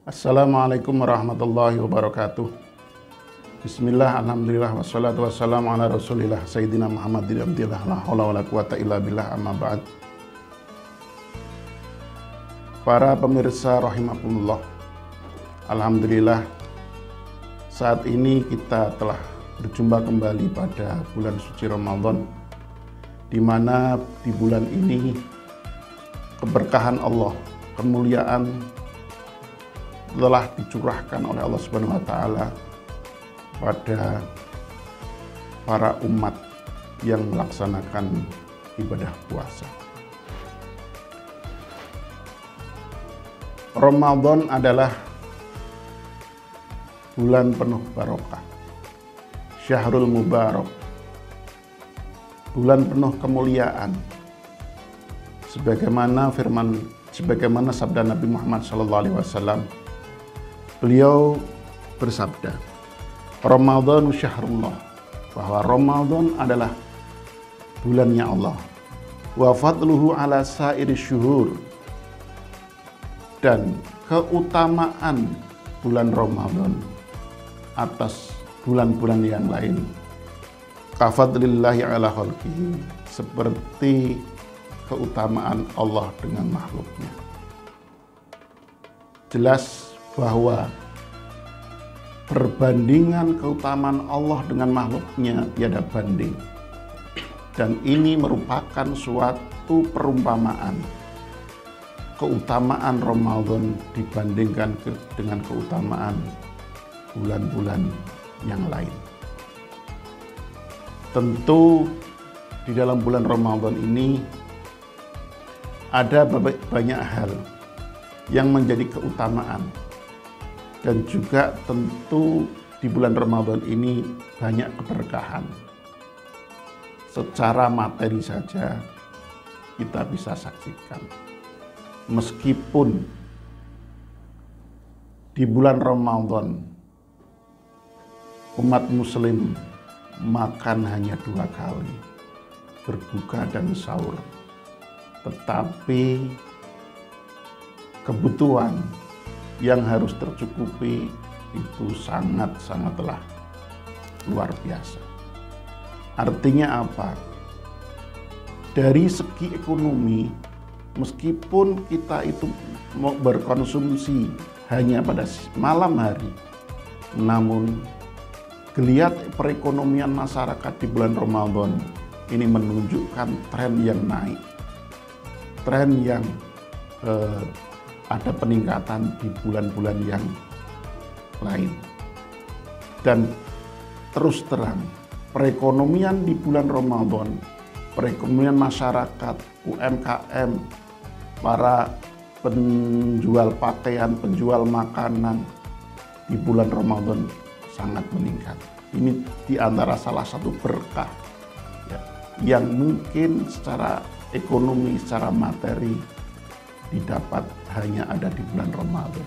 Assalamualaikum warahmatullahi wabarakatuh. Bismillah, alhamdulillah, wassalatu wassalamu ala rasulillah Sayyidina Muhammadin abdillah, la hawla wa la quwata illa billah, amma ba'd. Para pemirsa rahimakumullah, alhamdulillah saat ini kita telah berjumpa kembali pada bulan suci Ramadan, di mana di bulan ini keberkahan Allah, kemuliaan telah dicurahkan oleh Allah Subhanahu wa taala pada para umat yang melaksanakan ibadah puasa. Ramadan adalah bulan penuh barokah, Syahrul Mubarak, bulan penuh kemuliaan. Sebagaimana sabda Nabi Muhammad SAW, beliau bersabda, Ramadhanu syahrullah, bahwa Ramadan adalah bulannya Allah. Wa fadluhu ala sairi syuhur, dan keutamaan bulan Ramadan atas bulan-bulan yang lain, kafadlillahi ala khalqihi, seperti keutamaan Allah dengan makhluknya. Jelas bahwa perbandingan keutamaan Allah dengan makhluknya tiada banding, dan ini merupakan suatu perumpamaan keutamaan Ramadan dibandingkan dengan keutamaan bulan-bulan yang lain. Tentu di dalam bulan Ramadan ini ada banyak hal yang menjadi keutamaan. Dan juga tentu di bulan Ramadan ini banyak keberkahan. Secara materi saja kita bisa saksikan. Meskipun di bulan Ramadan umat muslim makan hanya 2 kali, berbuka dan sahur. Tetapi kebutuhan yang harus tercukupi itu sangatlah luar biasa. Artinya apa? Dari segi ekonomi, meskipun kita itu mau berkonsumsi hanya pada malam hari, namun geliat perekonomian masyarakat di bulan Ramadan ini menunjukkan tren yang naik, tren yang ada peningkatan di bulan-bulan yang lain. Dan terus terang, perekonomian di bulan Ramadan, perekonomian masyarakat, UMKM, para penjual pakaian, penjual makanan di bulan Ramadan sangat meningkat. Ini di antara salah satu berkah ya, yang mungkin secara ekonomi, secara materi didapat hanya ada di bulan Ramadan.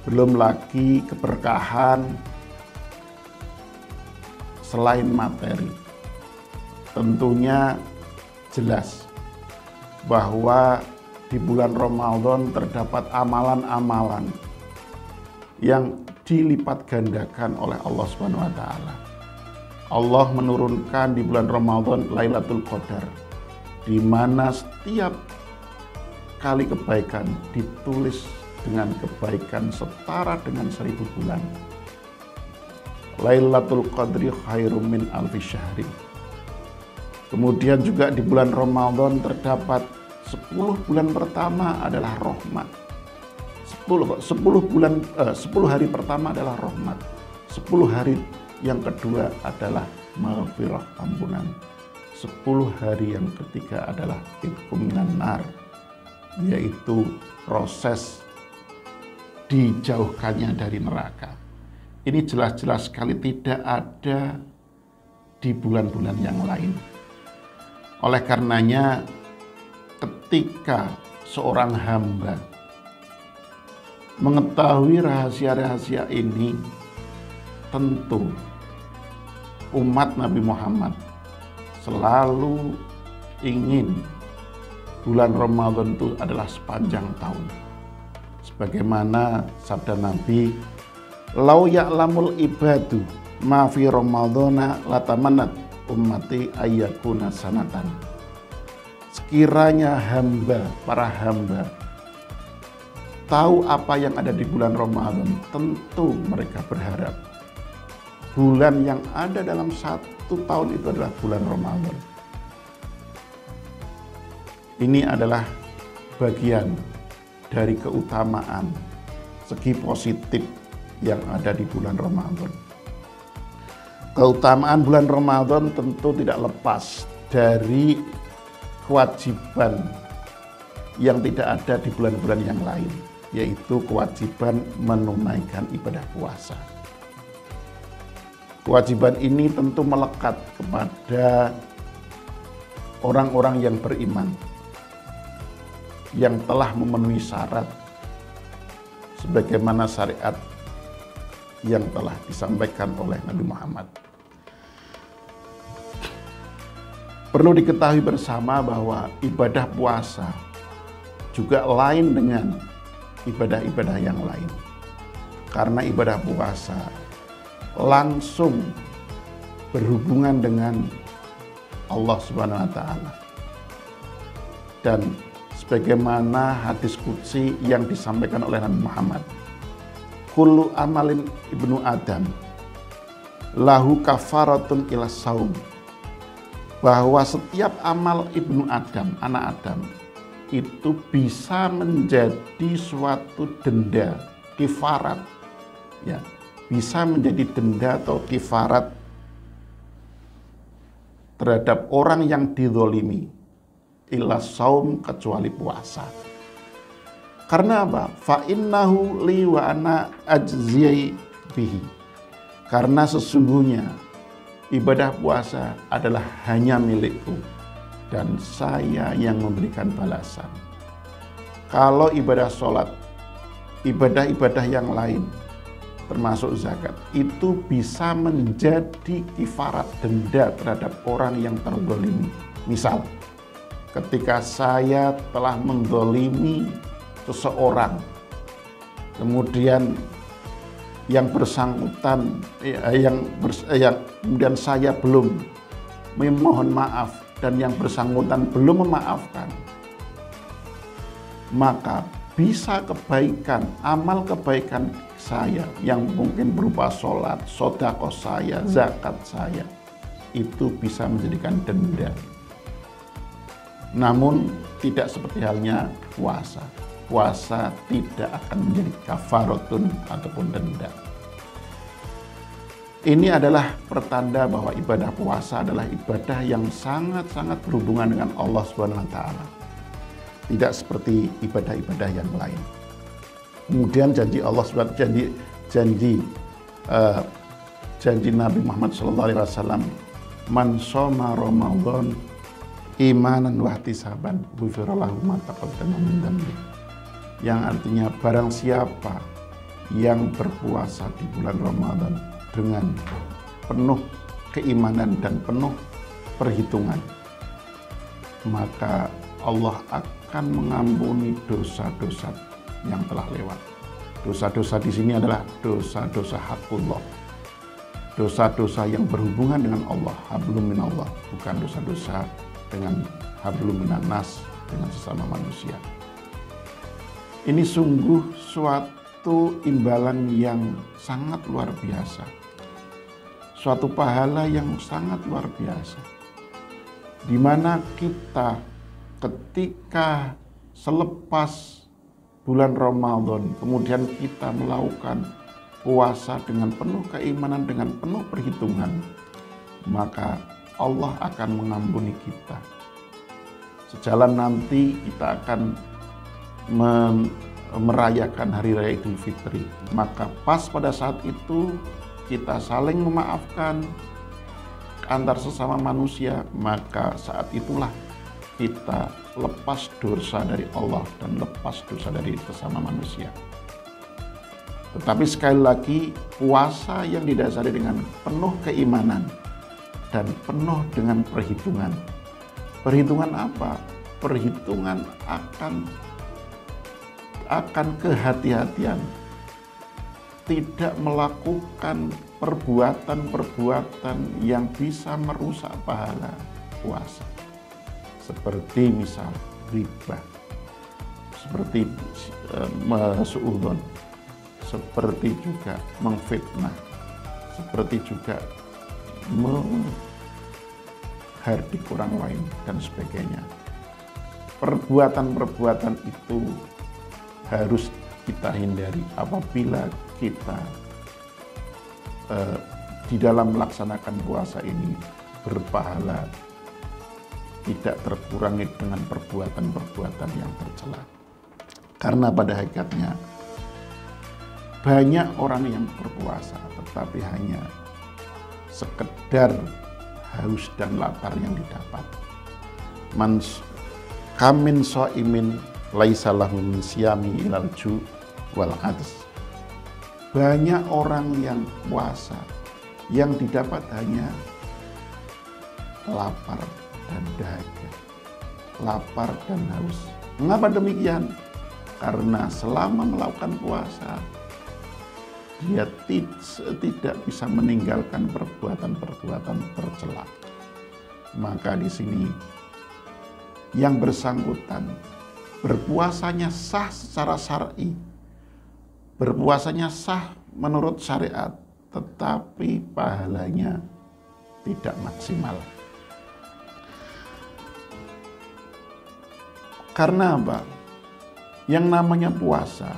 Belum lagi keberkahan selain materi. Tentunya jelas bahwa di bulan Ramadan terdapat amalan-amalan yang dilipat gandakan oleh Allah Subhanahu wa taala. Allah menurunkan di bulan Ramadan Lailatul Qadar, di mana setiap kali kebaikan ditulis dengan kebaikan setara dengan 1000 bulan. Lailatul Qadri khairum min alfi syahri. Kemudian juga di bulan Ramadan terdapat 10 bulan pertama adalah rahmat. 10 hari pertama adalah rahmat. 10 hari yang kedua adalah maghfirah, ampunan. 10 hari yang ketiga adalah itqum minan nar, yaitu proses dijauhkannya dari neraka. Ini jelas-jelas sekali tidak ada di bulan-bulan yang lain. Oleh karenanya, ketika seorang hamba mengetahui rahasia-rahasia ini, tentu umat Nabi Muhammad selalu ingin bulan Ramadan itu adalah sepanjang tahun. Sebagaimana sabda Nabi, "Lau ya'lamul ibadu ma fi ramadhana latamannat ummati ayyakuna sanatan." Sekiranya para hamba tahu apa yang ada di bulan Ramadan, tentu mereka berharap bulan yang ada dalam satu tahun itu adalah bulan Ramadan. Ini adalah bagian dari keutamaan segi positif yang ada di bulan Ramadan. Keutamaan bulan Ramadan tentu tidak lepas dari kewajiban yang tidak ada di bulan-bulan yang lain, yaitu kewajiban menunaikan ibadah puasa. Kewajiban ini tentu melekat kepada orang-orang yang beriman, yang telah memenuhi syarat sebagaimana syariat yang telah disampaikan oleh Nabi Muhammad. Perlu diketahui bersama bahwa ibadah puasa juga lain dengan ibadah-ibadah yang lain. Karena ibadah puasa langsung berhubungan dengan Allah Subhanahu wa taala. Dan sebagaimana hadis qudsi yang disampaikan oleh Nabi Muhammad, kullu amalin ibnu Adam lahu kafaratun ila saum, bahwa setiap amal ibnu Adam, anak Adam, itu bisa menjadi suatu denda, kifarat, ya, bisa menjadi denda atau kifarat terhadap orang yang dizolimi, illa saum, kecuali puasa. Karena apa? Fa innahu li wa ana ajziyai bihi. Karena sesungguhnya ibadah puasa adalah hanya milikku dan saya yang memberikan balasan. Kalau ibadah sholat, ibadah-ibadah yang lain termasuk zakat, itu bisa menjadi kifarat, denda terhadap orang yang terzalimi. Misal, ketika saya telah menzalimi seseorang, kemudian yang bersangkutan kemudian saya belum memohon maaf dan yang bersangkutan belum memaafkan, maka bisa kebaikan, amal kebaikan saya yang mungkin berupa sholat, sedekah saya, zakat saya, itu bisa menjadikan denda. Namun tidak seperti halnya puasa. Puasa tidak akan menjadi kafaratun ataupun denda. Ini adalah pertanda bahwa ibadah puasa adalah ibadah yang sangat-sangat berhubungan dengan Allah Subhanahu wa taala. Tidak seperti ibadah-ibadah yang lain. Kemudian janji Allah Subhanahu janji Nabi Muhammad SAW, man shoma Ramadan imanan wa ihtisaban ghufira lahu ma taqaddama min dhanbi. Yang artinya barang siapa yang berpuasa di bulan Ramadan dengan penuh keimanan dan penuh perhitungan, maka Allah akan mengampuni dosa-dosa yang telah lewat. Dosa-dosa di sini adalah dosa-dosa hakullah, dosa-dosa yang berhubungan dengan Allah, hablum minallah, bukan dosa-dosa dengan hablum minannas, dengan sesama manusia. Ini sungguh suatu imbalan yang sangat luar biasa, suatu pahala yang sangat luar biasa, di mana kita ketika selepas bulan Ramadan kemudian kita melakukan puasa dengan penuh keimanan, dengan penuh perhitungan, maka Allah akan mengampuni kita. Sejalan nanti kita akan merayakan Hari Raya Idul Fitri, maka pas pada saat itu kita saling memaafkan antar sesama manusia, maka saat itulah kita lepas dosa dari Allah dan lepas dosa dari sesama manusia. Tetapi sekali lagi, puasa yang didasari dengan penuh keimanan dan penuh dengan perhitungan. Perhitungan apa? Perhitungan akan akan kehati-hatian, tidak melakukan perbuatan-perbuatan yang bisa merusak pahala puasa, seperti misal riba, seperti suudzon, seperti juga mengfitnah, seperti juga menghardik orang lain dan sebagainya. Perbuatan-perbuatan itu harus kita hindari apabila kita di dalam melaksanakan puasa ini berpahala tidak terkurangi dengan perbuatan-perbuatan yang tercela. Karena pada hakikatnya banyak orang yang berpuasa tetapi hanya sekedar haus dan lapar yang didapat. Kamin so'imin laisa lahu min siyami ilal ju' wal ads. Banyak orang yang puasa yang didapat hanya lapar dan dahaga, lapar dan haus. Mengapa demikian? Karena selama melakukan puasa dia tidak bisa meninggalkan perbuatan-perbuatan tercela. Maka di sini yang bersangkutan berpuasanya sah secara syar'i, berpuasanya sah menurut syariat, tetapi pahalanya tidak maksimal. Karena apa? Yang namanya puasa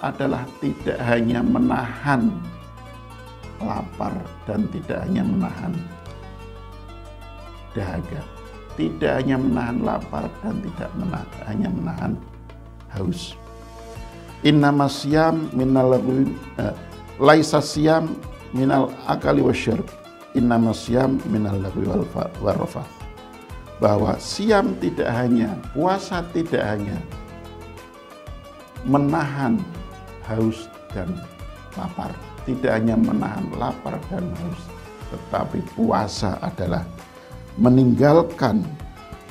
adalah tidak hanya menahan lapar dan tidak hanya menahan dahaga, tidak hanya menahan lapar dan tidak hanya menahan haus. Innama siyam minal laisa siyam minal akali wasyarb, innama siyam minal lagwi wal rafath. Bahwa siam tidak hanya, puasa tidak hanya menahan haus dan lapar, tidak hanya menahan lapar dan haus, tetapi puasa adalah meninggalkan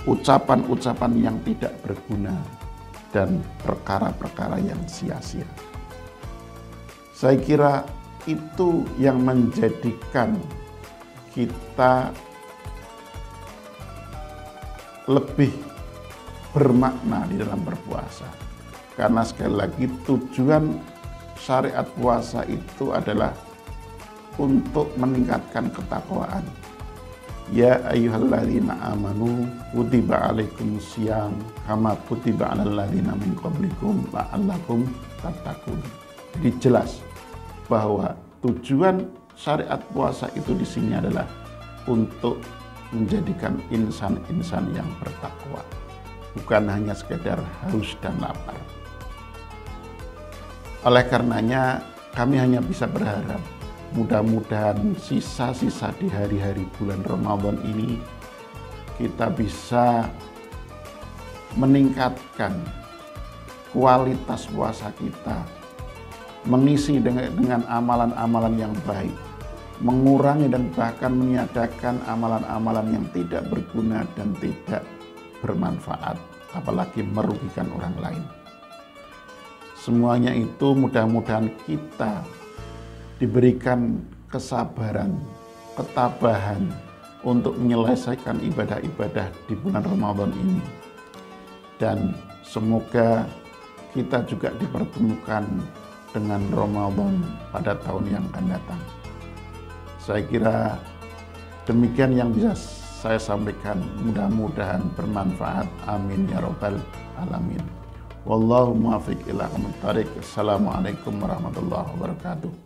ucapan-ucapan yang tidak berguna dan perkara-perkara yang sia-sia. Saya kira itu yang menjadikan kita lebih bermakna di dalam berpuasa. Karena sekali lagi tujuan syariat puasa itu adalah untuk meningkatkan ketakwaan. Ya ayyuhalladzina amanu kutiba alaikumus syiyam kama kutiba alal ladzina min qablikum la'allakum tattaqun. Jadi jelas bahwa tujuan syariat puasa itu di sini adalah untuk menjadikan insan-insan yang bertakwa, bukan hanya sekedar haus dan lapar. Oleh karenanya kami hanya bisa berharap mudah-mudahan sisa-sisa di hari-hari bulan Ramadan ini kita bisa meningkatkan kualitas puasa kita, mengisi dengan amalan-amalan yang baik, mengurangi dan bahkan meniadakan amalan-amalan yang tidak berguna dan tidak bermanfaat, apalagi merugikan orang lain. Semuanya itu mudah-mudahan kita diberikan kesabaran, ketabahan untuk menyelesaikan ibadah-ibadah di bulan Ramadan ini. Dan semoga kita juga dipertemukan dengan Ramadan pada tahun yang akan datang. Saya kira demikian yang bisa saya sampaikan. Mudah-mudahan bermanfaat. Amin ya rabbal alamin. Wallahu muwaffiq ila aqwamit thoriq. Assalamualaikum warahmatullahi wabarakatuh.